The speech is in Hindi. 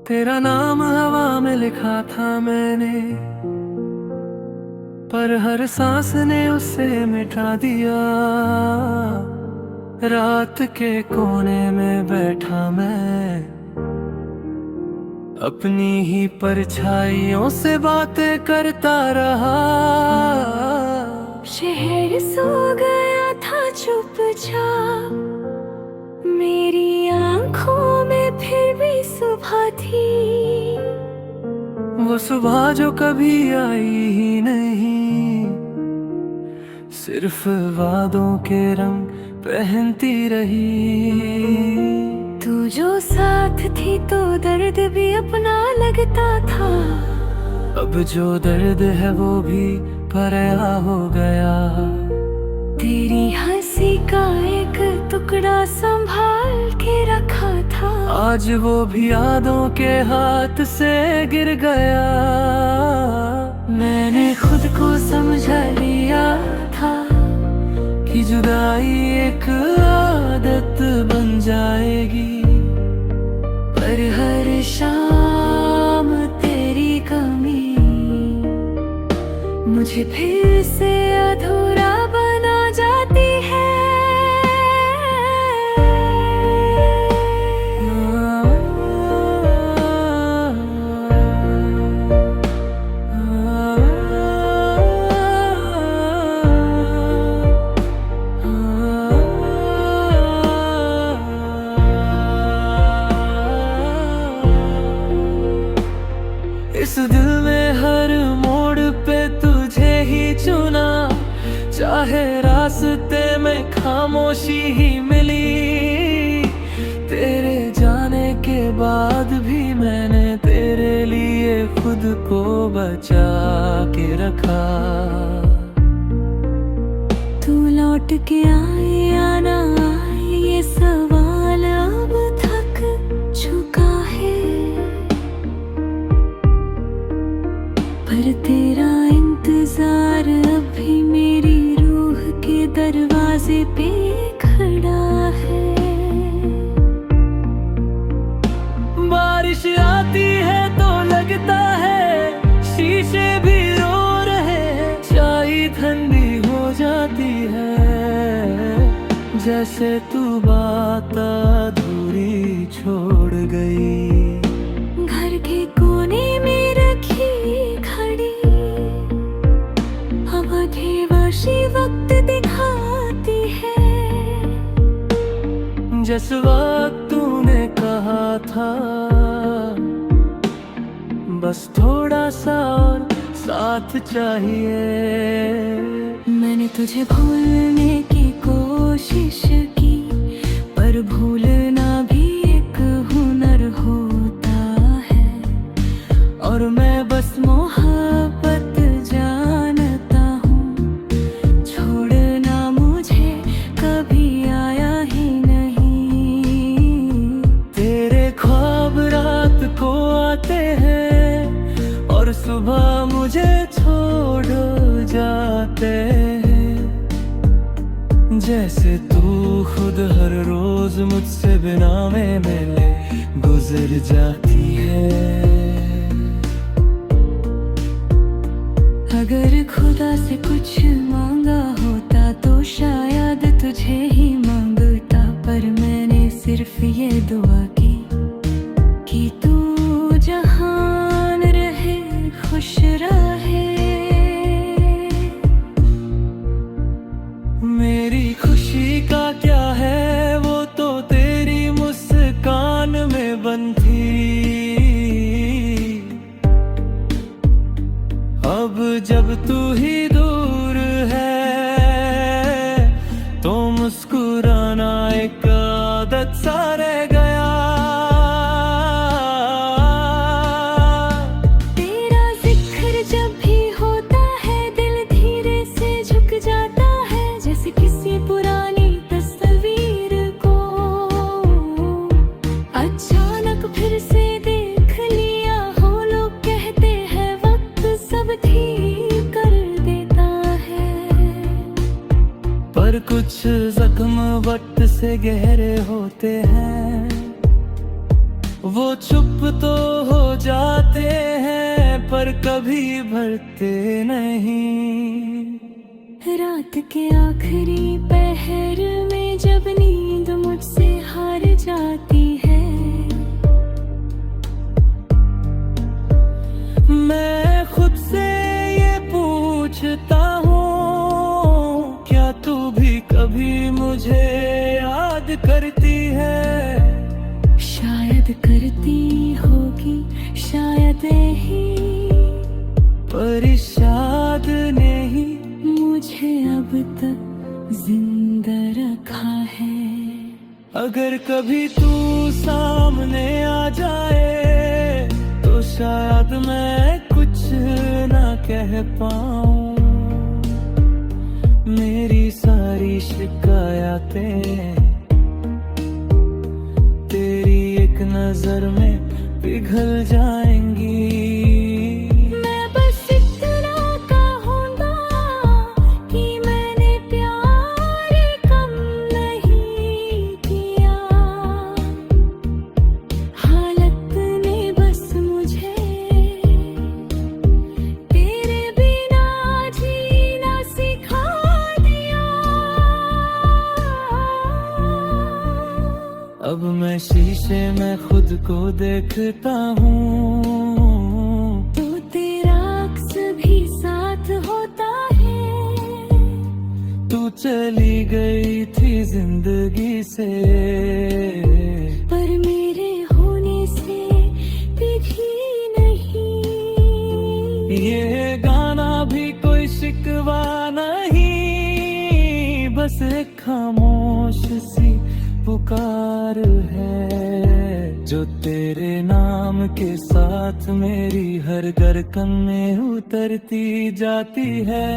तेरा नाम हवा में लिखा था मैंने, पर हर सांस ने उसे मिटा दिया। रात के कोने में बैठा मैं, अपनी ही परछाइयों से बातें करता रहा। शहर सो गया था चुपचाप, मेरी आंखों में फिर भी सुबह थी। वो सुबह जो कभी आई ही नहीं, सिर्फ वादों के रंग पहनती रही। तू जो साथ थी तो दर्द भी अपना लगता था। अब जो दर्द है वो भी पराया हो गया। तेरी हंसी का एक टुकड़ा संभाल के रखा था, आज वो भी यादों के हाथ से गिर गया। मैंने खुद को समझा लिया था कि जुदाई एक आदत बन जाएगी, पर हर शाम तेरी कमी मुझे फिर से अधूरा बना जाती है। इस दिल में हर मोड़ पे तुझे ही चुना, चाहे रास्ते में खामोशी ही मिली। तेरे जाने के बाद भी मैंने तेरे लिए खुद को बचा के रखा। तू लौट के आए या ना आए, ये सवाल अब थक चुका है, पर तेरा इंतजार अब भी मेरी रूह के दरवाजे पे खड़ा है। बारिश आती है तो लगता है शीशे भी रो रहे, चाय ठंडी हो जाती है, जैसे तू बात अधूरी छोड़ गई। घर के कोने में रखी घड़ी अब अधिवासी वक्त दिखाती है। जिस वक्त तूने कहा था बस थोड़ा सा और साथ चाहिए, मैंने तुझे भूलने की कोशिश की, पर भूलना भी एक हुनर होता है। और मैं बस मोहब्बत जानता हूँ, छोड़ना मुझे कभी आया ही नहीं। तेरे ख्वाब रात को आते हैं और सुबह मुझे छोड़ जाते हैं, जैसे तू खुद हर रोज मुझसे बिना में मिले गुजर जाती है। अगर खुदा से कुछ मांगा होता तो शायद तुझे ही मांगता, पर मैंने सिर्फ ये दुआ की कि तू जहान रहे खुश रहे। मेरी खुशी का क्या है वो तो तेरी मुस्कान में बंधी, अब जब तू ही दूर है तो मुस्कुराना एक आदत सा रह गया। तेरा जिक्र जब भी होता है दिल धीरे से झुक जाता है, जैसे किसी पुरानी तस्वीर को अचानक फिर से देख लिया हो। लोग कहते हैं वक्त सब ठीक कर देता है, पर कुछ जख्म वक्त से गहरे होते हैं, वो चुप तो हो जाते हैं पर कभी भरते नहीं। रात के आखिरी पहर में जब नींद मुझसे हार जाती है, मैं खुद से ये पूछता हूँ, क्या तू भी कभी मुझे याद करती है? शायद करती होगी, शायद ही, पर शायद नहीं मुझे अब तक जिंदा रखा है। अगर कभी तू सामने आ जाए तो शायद मैं कुछ ना कह पाऊं। मेरी सारी शिकायतें तेरी एक नजर में पिघल जाएंगी। मैं बस इतना कहूँगा कि मैंने प्यार कम नहीं किया। हालत ने बस मुझे तेरे बिना जीना सिखा दिया। अब मैं शीशे में खुद को देखता हूँ, तो तेरा अक्स भी साथ होता है। तू चली गई थी जिंदगी से, पर मेरे होने से भी नहीं। ये गाना भी कोई शिकवा नहीं, बस एक खामोश सी पुकार है जो तेरे नाम के साथ मेरी हर धड़कन में उतरती जाती है।